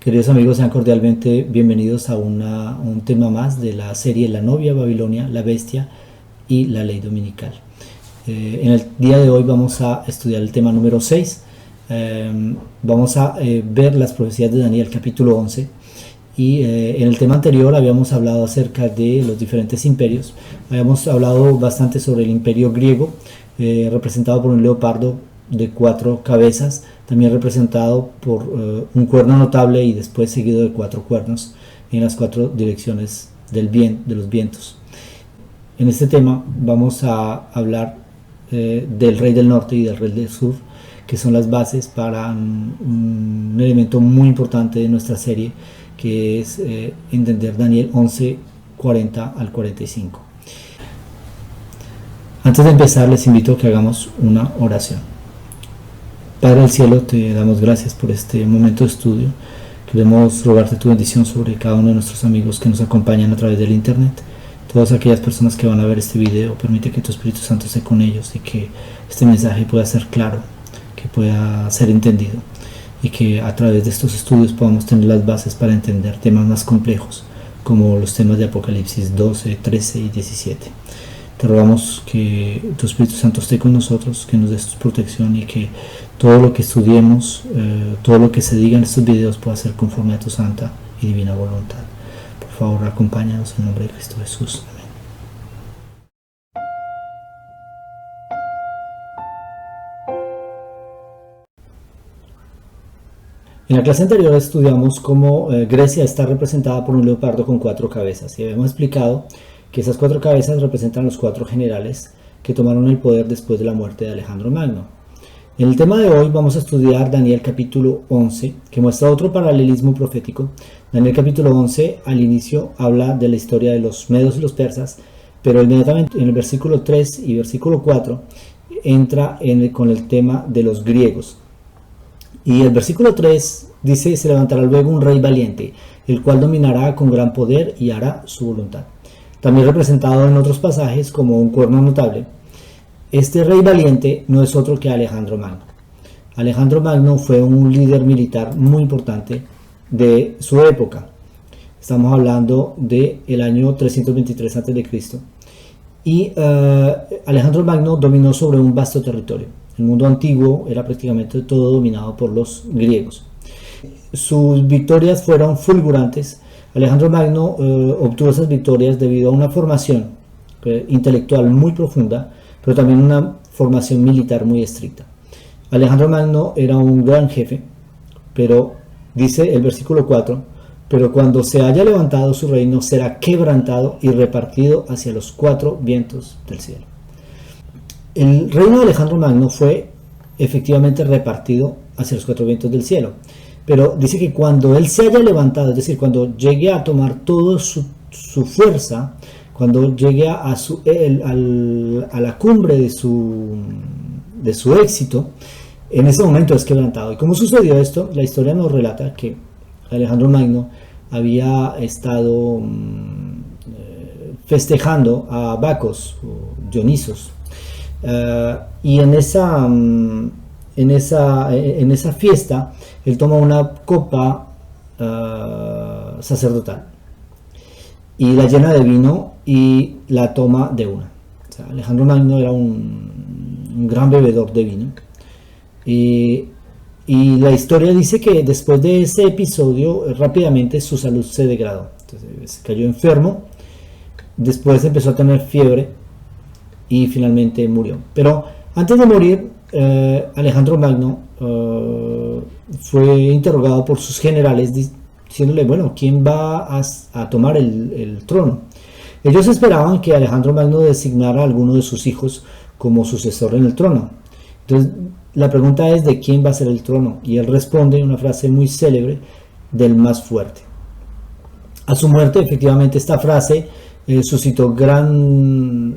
Queridos amigos, sean cordialmente bienvenidos a un tema más de la serie La novia Babilonia, la bestia y la ley dominical. En el día de hoy vamos a estudiar el tema número 6. Vamos a ver las profecías de Daniel capítulo 11. Y en el tema anterior habíamos hablado acerca de los diferentes imperios. Habíamos hablado bastante sobre el imperio griego, representado por un leopardo de 4 cabezas, también representado por un cuerno notable y después seguido de 4 cuernos en las 4 direcciones de los vientos. En este tema vamos a hablar del rey del norte y del rey del sur, que son las bases para un elemento muy importante de nuestra serie, que es entender Daniel 11, 40 al 45. Antes de empezar, les invito a que hagamos una oración. Padre del cielo, te damos gracias por este momento de estudio. Queremos rogarte tu bendición sobre cada uno de nuestros amigos que nos acompañan a través del internet. Todas aquellas personas que van a ver este video, permite que tu Espíritu Santo esté con ellos y que este mensaje pueda ser claro, que pueda ser entendido y que a través de estos estudios podamos tener las bases para entender temas más complejos como los temas de Apocalipsis 12, 13 y 17. Te rogamos que tu Espíritu Santo esté con nosotros, que nos des tu protección y que todo lo que estudiemos, todo lo que se diga en estos videos pueda ser conforme a tu santa y divina voluntad. Por favor, acompáñanos en nombre de Cristo Jesús. Amén. En la clase anterior estudiamos cómo Grecia está representada por un leopardo con 4 cabezas y habíamos explicado que esas 4 cabezas representan los 4 generales que tomaron el poder después de la muerte de Alejandro Magno. En el tema de hoy vamos a estudiar Daniel capítulo 11, que muestra otro paralelismo profético. Daniel capítulo 11 al inicio habla de la historia de los medos y los persas, pero inmediatamente en el versículo 3 y versículo 4 entra con el tema de los griegos. Y el versículo 3 dice: se levantará luego un rey valiente, el cual dominará con gran poder y hará su voluntad. También representado en otros pasajes como un cuerno notable. Este rey valiente no es otro que Alejandro Magno. Alejandro Magno fue un líder militar muy importante de su época. Estamos hablando del año 323 a.C. Y Alejandro Magno dominó sobre un vasto territorio. El mundo antiguo era prácticamente todo dominado por los griegos. Sus victorias fueron fulgurantes. Alejandro Magno obtuvo esas victorias debido a una formación intelectual muy profunda, pero también una formación militar muy estricta. Alejandro Magno era un gran jefe, pero dice el versículo 4, pero cuando se haya levantado su reino será quebrantado y repartido hacia los 4 vientos del cielo. El reino de Alejandro Magno fue efectivamente repartido hacia los 4 vientos del cielo, pero dice que cuando él se haya levantado, es decir, cuando llegue a tomar toda su fuerza, cuando llegue a la cumbre de su éxito, en ese momento es quebrantado. ¿Y cómo sucedió esto? La historia nos relata que Alejandro Magno había estado festejando a Bacos, o Dionisos, y en esa fiesta él toma una copa sacerdotal y la llena de vino y la toma de una. O sea, Alejandro Magno era un gran bebedor de vino. Y la historia dice que después de ese episodio rápidamente su salud se degradó. Entonces se cayó enfermo, después empezó a tener fiebre y finalmente murió. Pero antes de morir, Alejandro Magno fue interrogado por sus generales diciéndole, bueno, ¿quién va a tomar el trono? Ellos esperaban que Alejandro Magno designara a alguno de sus hijos como sucesor en el trono. Entonces la pregunta es de quién va a ser el trono, y él responde en una frase muy célebre: del más fuerte. A su muerte, efectivamente, esta frase suscitó gran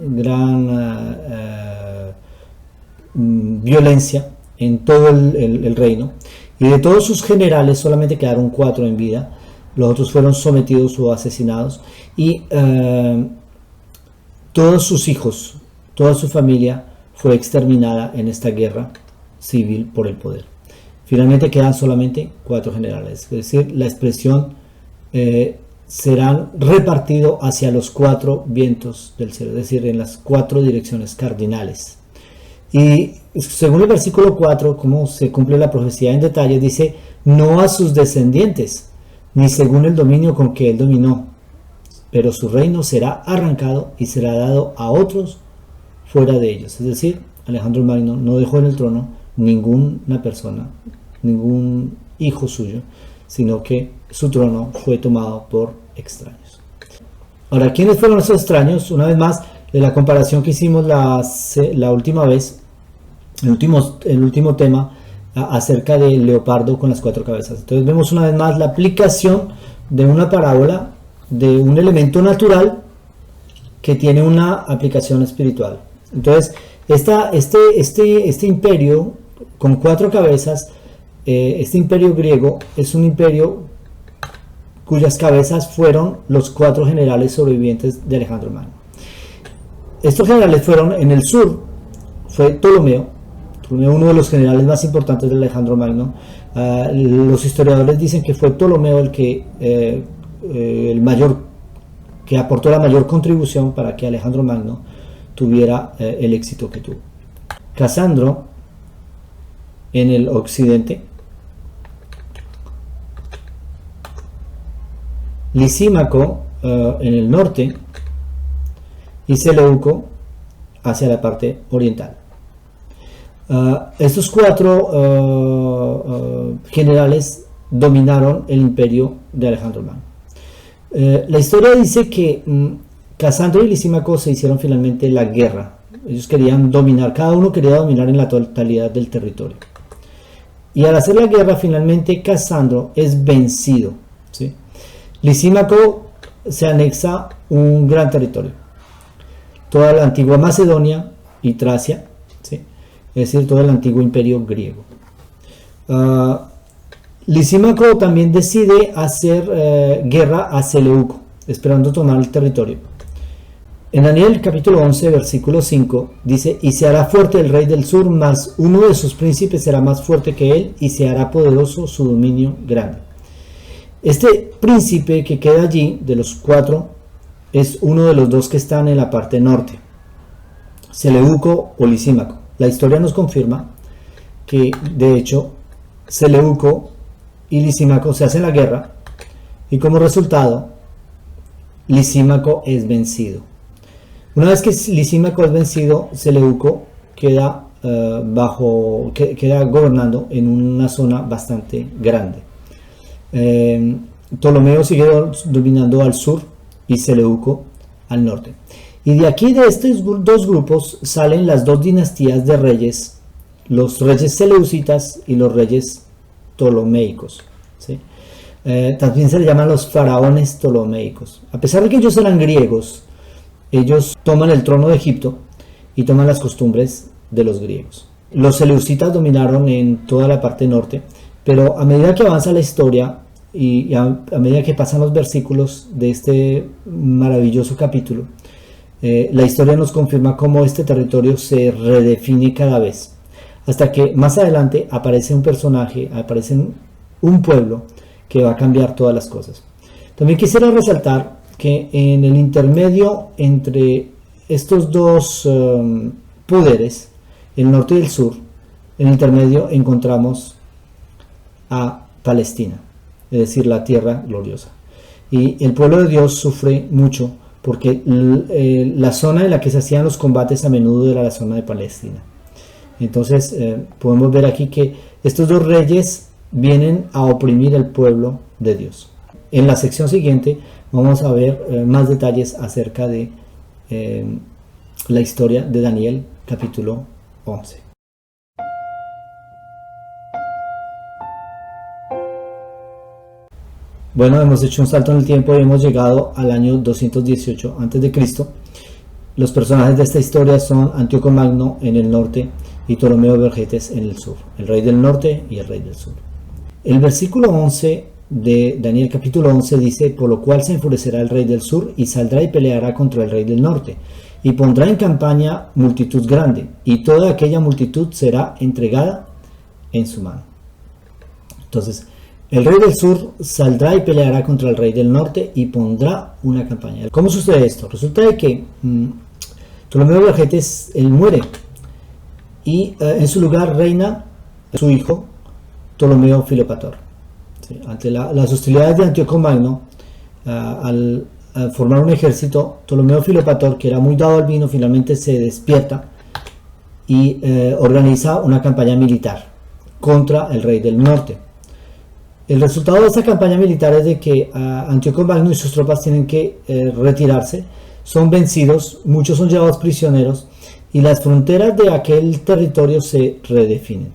violencia en todo el reino, y de todos sus generales solamente quedaron 4 en vida. Los otros fueron sometidos o asesinados, y todos sus hijos, toda su familia fue exterminada en esta guerra civil por el poder. Finalmente quedan solamente 4 generales, es decir, la expresión serán repartidos hacia los 4 vientos del cielo, es decir, en las 4 direcciones cardinales. Y según el versículo 4, como se cumple la profecía en detalle, dice, no a sus descendientes, ni según el dominio con que él dominó, pero su reino será arrancado y será dado a otros fuera de ellos. Es decir, Alejandro el Magno no dejó en el trono ninguna persona, ningún hijo suyo, sino que su trono fue tomado por extraños. Ahora, ¿quiénes fueron esos extraños? Una vez más, de la comparación que hicimos la última vez, el último tema acerca del leopardo con las 4 cabezas. Entonces vemos una vez más la aplicación de una parábola de un elemento natural que tiene una aplicación espiritual. Entonces, este imperio con 4 cabezas, este imperio griego es un imperio cuyas cabezas fueron los 4 generales sobrevivientes de Alejandro Magno. Estos generales fueron en el sur, fue Ptolomeo, uno de los generales más importantes de Alejandro Magno. Los historiadores dicen que fue Ptolomeo el que aportó la mayor contribución para que Alejandro Magno tuviera el éxito que tuvo. Casandro en el occidente, Lisímaco en el norte y Seleuco hacia la parte oriental. Estos 4 generales dominaron el imperio de Alejandro Magno. La historia dice que Casandro y Lisímaco se hicieron finalmente la guerra. Ellos querían dominar, cada uno quería dominar en la totalidad del territorio. Y al hacer la guerra, finalmente Casandro es vencido, ¿sí? Lisímaco se anexa un gran territorio, toda la antigua Macedonia y Tracia, ¿sí? Es decir, todo el antiguo imperio griego. Lisímaco también decide hacer guerra a Seleuco, esperando tomar el territorio. En Daniel capítulo 11, versículo 5, dice, y se hará fuerte el rey del sur, mas uno de sus príncipes será más fuerte que él, y se hará poderoso su dominio grande. Este príncipe que queda allí, de los 4, es uno de los 2 que están en la parte norte, Seleuco o Lisímaco. La historia nos confirma que, de hecho, Seleuco y Lisímaco se hacen la guerra, y como resultado, Lisímaco es vencido. Una vez que Lisímaco es vencido, Seleuco queda gobernando en una zona bastante grande. Ptolomeo sigue dominando al sur y Seleuco al norte. Y de aquí, de estos 2 grupos, salen las 2 dinastías de reyes, los reyes seleucitas y los reyes ptolomeicos, ¿sí? También se le llaman los faraones ptolomeicos. A pesar de que ellos eran griegos, ellos toman el trono de Egipto y toman las costumbres de los griegos. Los seleucitas dominaron en toda la parte norte, pero a medida que avanza la historia y a medida que pasan los versículos de este maravilloso capítulo, la historia nos confirma cómo este territorio se redefine cada vez, hasta que más adelante aparece un personaje, aparece un pueblo que va a cambiar todas las cosas. También quisiera resaltar que en el intermedio entre estos 2 poderes, el norte y el sur, en el intermedio encontramos a Palestina, es decir, la tierra gloriosa. Y el pueblo de Dios sufre mucho porque la zona en la que se hacían los combates a menudo era la zona de Palestina. Entonces podemos ver aquí que estos 2 reyes vienen a oprimir al pueblo de Dios. En la sección siguiente vamos a ver más detalles acerca de la historia de Daniel capítulo 11. Bueno, hemos hecho un salto en el tiempo y hemos llegado al año 218 a.C. Los personajes de esta historia son Antíoco Magno en el norte y Ptolomeo Bergetes en el sur, el rey del norte y el rey del sur. El versículo 11 de Daniel capítulo 11 dice, por lo cual se enfurecerá el rey del sur y saldrá y peleará contra el rey del norte y pondrá en campaña multitud grande y toda aquella multitud será entregada en su mano. Entonces, el rey del sur saldrá y peleará contra el rey del norte y pondrá una campaña. ¿Cómo sucede esto? Resulta de que Ptolomeo Auergetes, él muere y en su lugar reina su hijo Ptolomeo Filopator. ¿Sí? Ante las hostilidades de Antíoco Magno, al formar un ejército, Ptolomeo Filopator, que era muy dado al vino, finalmente se despierta y organiza una campaña militar contra el rey del norte. El resultado de esta campaña militar es de que Antíoco Magno y sus tropas tienen que retirarse, son vencidos, muchos son llevados prisioneros y las fronteras de aquel territorio se redefinen.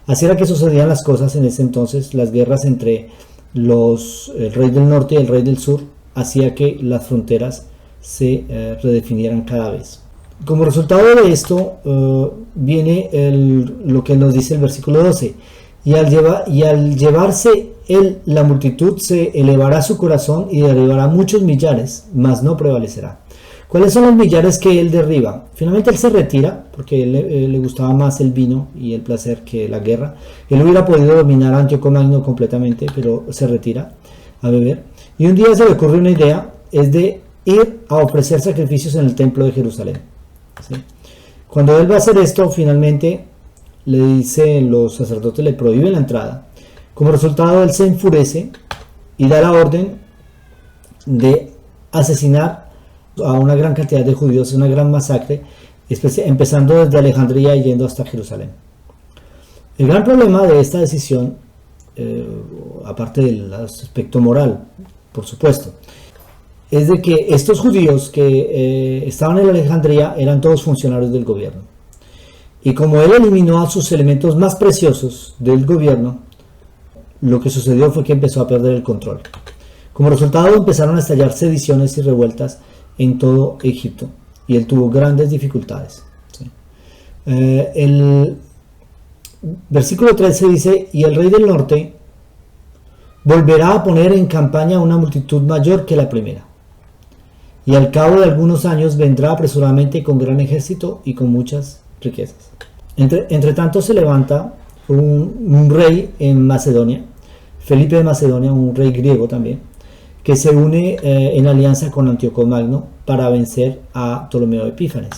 Así era que sucedían las cosas en ese entonces. Las guerras entre el rey del norte y el rey del sur hacía que las fronteras se redefinieran cada vez. Como resultado de esto viene lo que nos dice el versículo 12: y al llevarse él la multitud, se elevará su corazón y derribará muchos millares, mas no prevalecerá. ¿Cuáles son los millares que él derriba? Finalmente él se retira, porque le gustaba más el vino y el placer que la guerra. Él hubiera podido dominar a Antíoco Magno completamente, pero se retira a beber. Y un día se le ocurre una idea, es de ir a ofrecer sacrificios en el templo de Jerusalén. ¿Sí? Cuando él va a hacer esto, finalmente le dicen los sacerdotes, le prohíben la entrada. Como resultado, él se enfurece y da la orden de asesinar a una gran cantidad de judíos, una gran masacre, empezando desde Alejandría y yendo hasta Jerusalén. El gran problema de esta decisión, aparte del aspecto moral, por supuesto, es de que estos judíos que estaban en Alejandría eran todos funcionarios del gobierno. Y como él eliminó a sus elementos más preciosos del gobierno, lo que sucedió fue que empezó a perder el control. Como resultado empezaron a estallar sediciones y revueltas en todo Egipto, y él tuvo grandes dificultades. ¿Sí? El versículo 13 dice: y el rey del norte volverá a poner en campaña una multitud mayor que la primera, y al cabo de algunos años vendrá apresuradamente con gran ejército y con muchas riquezas. Entre tanto se levanta un rey en Macedonia, Felipe de Macedonia, un rey griego también, que se une en alianza con Antíoco Magno para vencer a Ptolomeo Epífanes.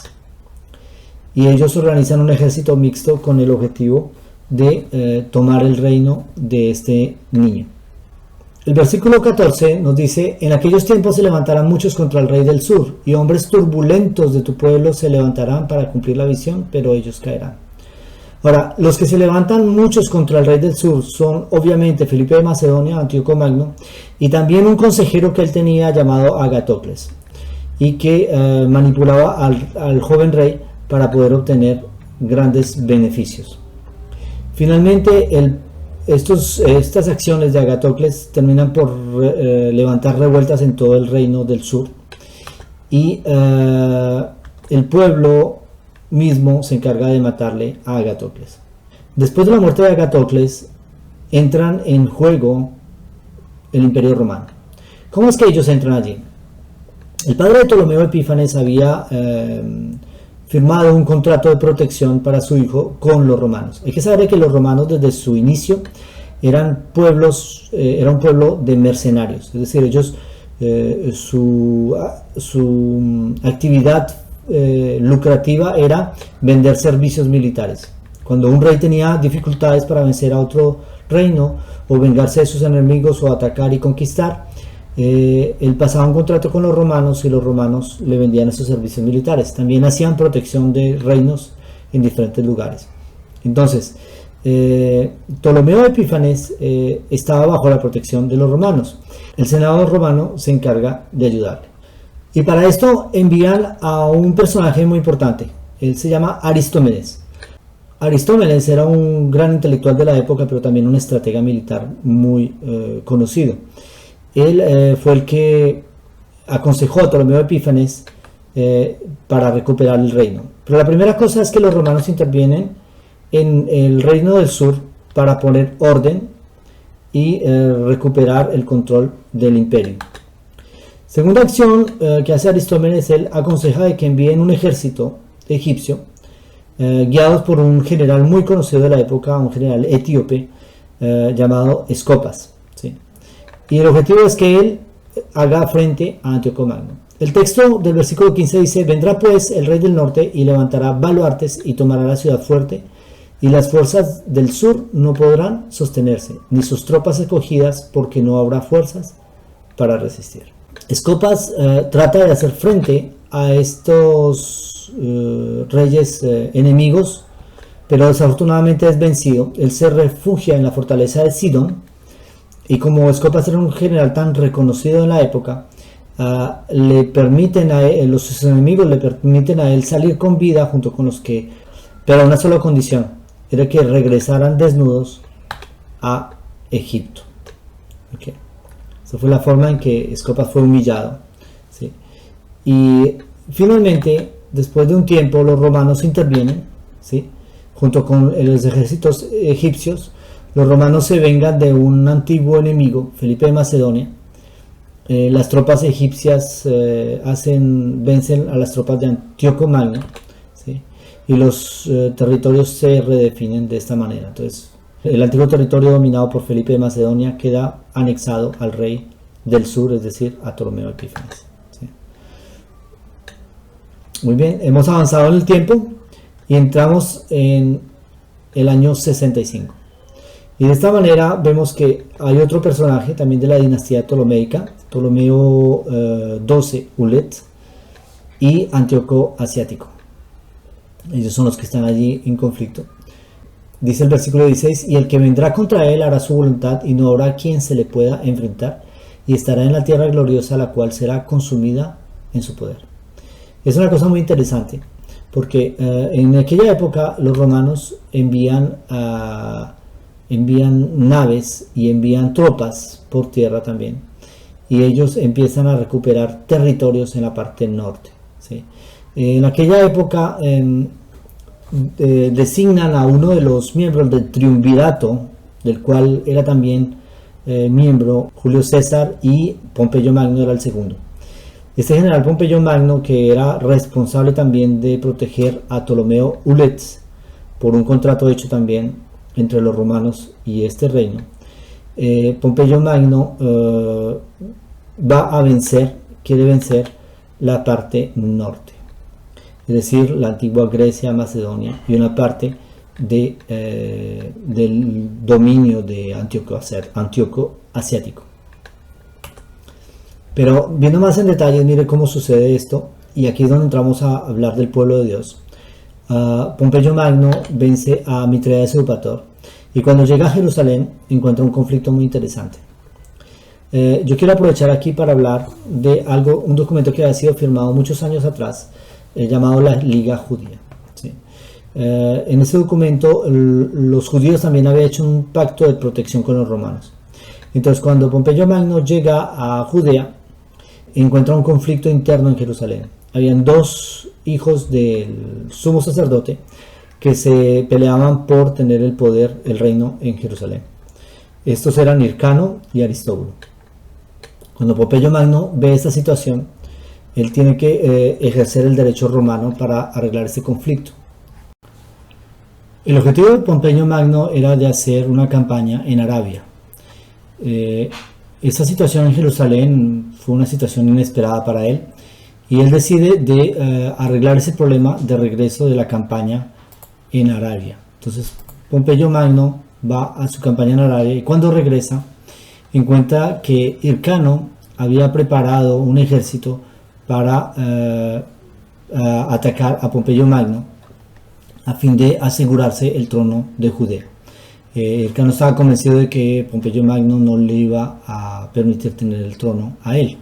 Y ellos organizan un ejército mixto con el objetivo de tomar el reino de este niño. El versículo 14 nos dice: en aquellos tiempos se levantarán muchos contra el rey del sur, y hombres turbulentos de tu pueblo se levantarán para cumplir la visión, pero ellos caerán. Ahora, los que se levantan muchos contra el rey del sur son obviamente Felipe de Macedonia, Antíoco Magno, y también un consejero que él tenía llamado Agatocles, y que manipulaba al joven rey para poder obtener grandes beneficios. Finalmente, estas acciones de Agatocles terminan por levantar revueltas en todo el reino del sur, y el pueblo mismo se encarga de matarle a Agatocles. Después de la muerte de Agatocles, entran en juego el Imperio Romano. ¿Cómo es que ellos entran allí? El padre de Ptolomeo Epífanes había firmado un contrato de protección para su hijo con los romanos. Hay que saber que los romanos desde su inicio eran un pueblo de mercenarios, es decir, ellos su actividad lucrativa era vender servicios militares. Cuando un rey tenía dificultades para vencer a otro reino o vengarse de sus enemigos o atacar y conquistar, él pasaba un contrato con los romanos y los romanos le vendían esos servicios militares. También hacían protección de reinos en diferentes lugares. Entonces, Ptolomeo Epífanes estaba bajo la protección de los romanos. El senado romano se encarga de ayudarle. Y para esto envían a un personaje muy importante. Él se llama Aristómenes. Aristómenes era un gran intelectual de la época, pero también un estratega militar muy conocido. Él fue el que aconsejó a Ptolomeo Epífanes para recuperar el reino. Pero la primera cosa es que los romanos intervienen en el reino del sur para poner orden y recuperar el control del imperio. Segunda acción que hace Aristómenes, él aconseja de que envíen un ejército egipcio guiados por un general muy conocido de la época, un general etíope llamado Escopas, ¿sí? Y el objetivo es que él haga frente a Antíoco Magno. El texto del versículo 15 dice: vendrá pues el rey del norte y levantará baluartes y tomará la ciudad fuerte, y las fuerzas del sur no podrán sostenerse, ni sus tropas escogidas, porque no habrá fuerzas para resistir. Escopas trata de hacer frente a estos reyes enemigos, pero desafortunadamente es vencido. Él se refugia en la fortaleza de Sidón, y como Escopas era un general tan reconocido en la época, le permiten a él, sus enemigos le permiten a él salir con vida junto con los que, pero a una sola condición, era que regresaran desnudos a Egipto. Okay. Esa fue la forma en que Escopas fue humillado, ¿sí? Y finalmente, después de un tiempo, los romanos intervienen, ¿sí? Junto con los ejércitos egipcios. Los romanos se vengan de un antiguo enemigo, Felipe de Macedonia. Las tropas egipcias vencen a las tropas de Antíoco Magno, ¿sí? Y los territorios se redefinen de esta manera. Entonces, el antiguo territorio dominado por Felipe de Macedonia queda anexado al rey del sur, es decir, a Ptolomeo Epífanes, ¿sí? Muy bien, hemos avanzado en el tiempo y entramos en el año 65. Y de esta manera vemos que hay otro personaje también de la dinastía ptolomeica, Ptolomeo XII Ulet y Antíoco Asiático. Ellos son los que están allí en conflicto. Dice el versículo 16: y el que vendrá contra él hará su voluntad, y no habrá quien se le pueda enfrentar, y estará en la tierra gloriosa, la cual será consumida en su poder. Es una cosa muy interesante, porque en aquella época los romanos envían naves y envían tropas por tierra también, y ellos empiezan a recuperar territorios en la parte norte, ¿sí? En aquella época designan a uno de los miembros del triunvirato, del cual era también miembro Julio César, y Pompeyo Magno era el segundo. Este general Pompeyo Magno, que era responsable también de proteger a Ptolomeo Ulet por un contrato hecho también entre los romanos y este reino, Pompeyo Magno quiere vencer la parte norte, es decir, la antigua Grecia, Macedonia, y una parte del dominio de Antíoco Asiático. Pero viendo más en detalle, mire cómo sucede esto, y aquí es donde entramos a hablar del pueblo de Dios. Pompeyo Magno vence a Mitrídates Eupator, y cuando llega a Jerusalén encuentra un conflicto muy interesante. Yo quiero aprovechar aquí para hablar de un documento que había sido firmado muchos años atrás, llamado la Liga Judía, ¿sí? En ese documento los judíos también habían hecho un pacto de protección con los romanos. Entonces, cuando Pompeyo Magno llega a Judea, encuentra un conflicto interno en Jerusalén. Habían dos hijos del sumo sacerdote que se peleaban por tener el poder, el reino en Jerusalén. Estos eran Hircano y Aristóbulo. Cuando Pompeyo Magno ve esta situación, él tiene que ejercer el derecho romano para arreglar este conflicto. El objetivo de Pompeyo Magno era de hacer una campaña en Arabia. Esta situación en Jerusalén fue una situación inesperada para él, y él decide de arreglar ese problema de regreso de la campaña en Arabia. Entonces Pompeyo Magno va a su campaña en Arabia, y cuando regresa encuentra que Hircano había preparado un ejército para atacar a Pompeyo Magno a fin de asegurarse el trono de Judea. Hircano estaba convencido de que Pompeyo Magno no le iba a permitir tener el trono a él.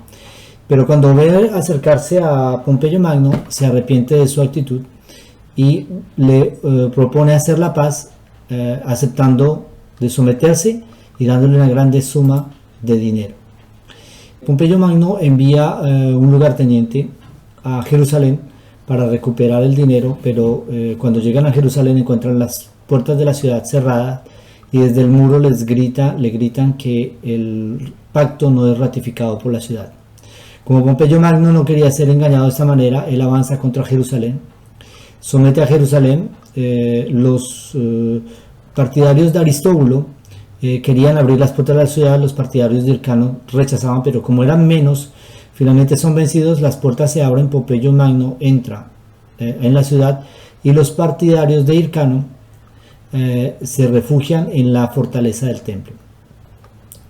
Pero cuando ve acercarse a Pompeyo Magno, se arrepiente de su actitud y le propone hacer la paz, aceptando de someterse y dándole una grande suma de dinero. Pompeyo Magno envía un lugarteniente a Jerusalén para recuperar el dinero, pero cuando llegan a Jerusalén encuentran las puertas de la ciudad cerradas, y desde el muro le gritan que el pacto no es ratificado por la ciudad. Como Pompeyo Magno no quería ser engañado de esta manera, él avanza contra Jerusalén, somete a Jerusalén. Los partidarios de Aristóbulo querían abrir las puertas de la ciudad. Los partidarios de Hircano rechazaban, pero como eran menos, finalmente son vencidos, las puertas se abren, Pompeyo Magno entra en la ciudad y los partidarios de Hircano se refugian en la fortaleza del templo.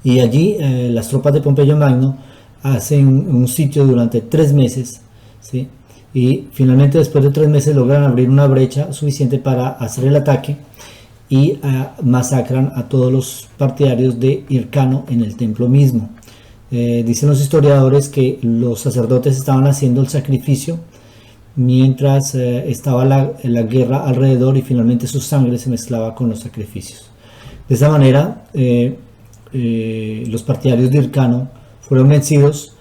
Y allí las tropas de Pompeyo Magno hacen un sitio durante 3 meses, ¿sí? Y finalmente después de 3 meses logran abrir una brecha suficiente para hacer el ataque y masacran a todos los partidarios de Hircano en el templo mismo. Dicen los historiadores que los sacerdotes estaban haciendo el sacrificio mientras estaba la guerra alrededor, y finalmente su sangre se mezclaba con los sacrificios. De esa manera los partidarios de Hircano fueron vencidos.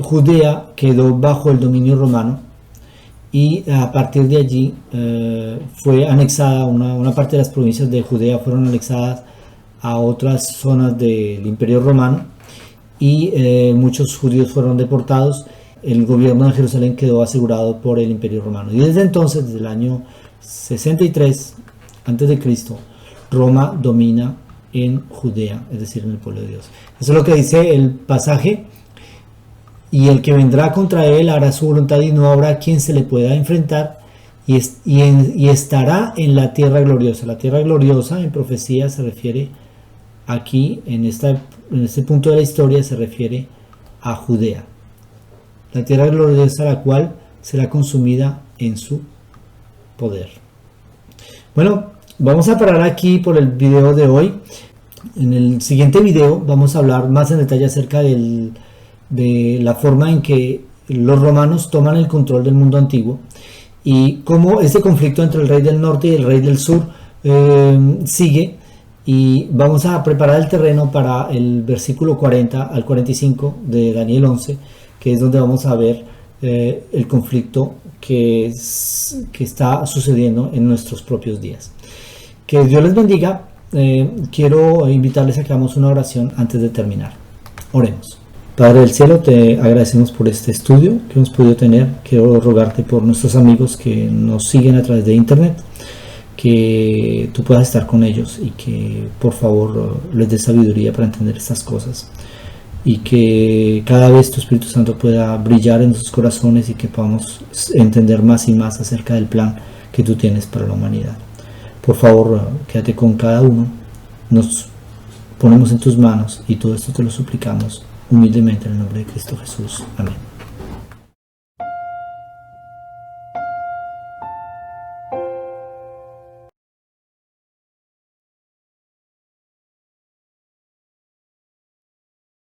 Judea quedó bajo el dominio romano y a partir de allí fue anexada, una parte de las provincias de Judea fueron anexadas a otras zonas del Imperio Romano y muchos judíos fueron deportados. El gobierno de Jerusalén quedó asegurado por el Imperio Romano, y desde entonces, desde el año 63 a.C., Roma domina en Judea, es decir, en el pueblo de Dios. Eso es lo que dice el pasaje: y el que vendrá contra él hará su voluntad y no habrá quien se le pueda enfrentar, y estará en la tierra gloriosa. La tierra gloriosa en profecía se refiere aquí, en este punto de la historia, se refiere a Judea. La tierra gloriosa, la cual será consumida en su poder. Bueno, vamos a parar aquí por el video de hoy. En el siguiente video vamos a hablar más en detalle acerca de la forma en que los romanos toman el control del mundo antiguo y cómo este conflicto entre el rey del norte y el rey del sur sigue. Y vamos a preparar el terreno para el versículo 40 al 45 de Daniel 11, que es donde vamos a ver el conflicto que está sucediendo en nuestros propios días. Que Dios les bendiga. Quiero invitarles a que hagamos una oración antes de terminar. Oremos. Padre del cielo, te agradecemos por este estudio que hemos podido tener. Quiero rogarte por nuestros amigos que nos siguen a través de internet, que tú puedas estar con ellos y que por favor les des sabiduría para entender estas cosas, y que cada vez tu Espíritu Santo pueda brillar en sus corazones y que podamos entender más y más acerca del plan que tú tienes para la humanidad. Por favor, quédate con cada uno. Nos ponemos en tus manos y todo esto te lo suplicamos humildemente en el nombre de Cristo Jesús. Amén.